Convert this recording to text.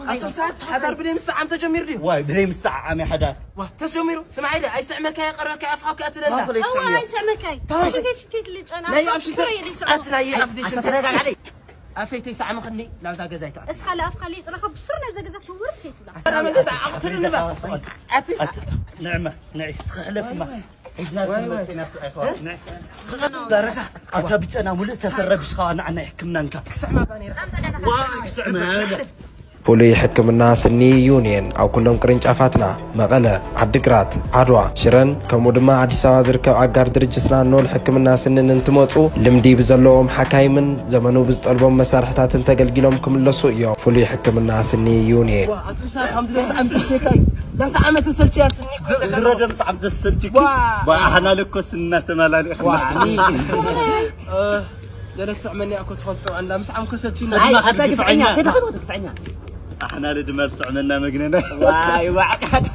أنتم ساعات حدار بدي مساعة عم تجمير لي. واي بدي مساعة عمي حدار. تجميرو سمع إذا أي ساعة مكاي قررك أفحوك أتلا. أو أي ساعة مكاي. شتيت اللي أنا. لا يعرف أتلا يعرف ديش. أتلا علي. أفيتي ساعة مخني لا زاج زيت. اسخلي أفخلي أنا خب بسرنا زاج زيت ورثت ولا. أنا ما قلت أقتل بقى. نعمة نعيش خلف ما. درسة. أتبيت أنا مولى سفر بشخان عنا يحكمنا نكا. كسمع باني. كسمع. فولي حكمنا سني يونين أو كلهم كرنج أفاتنا مغلا عدقرات عدوا شرن كمودما عدي سوازركب عقار درجتنا نول حكمنا سنن انتموتو لمدي بزلوهم حكايمن زمنو بزطلبهم مسارحتات انتقلقلهم كملسو إيو فولي حكمنا سني يونين أتمسار خمس ليس عم تسلشيكاي لا ساعة ما تسلشيات سني الرجل عم تسلشيك وأحنا لكو سنة ملالي وعني لا تسمع مني أكو تخلصوا عن لا مسعم كسرتينا هاي أتاك فعنا كده خذ فعنا احنا لدمر سعنا مجننه واي وعقت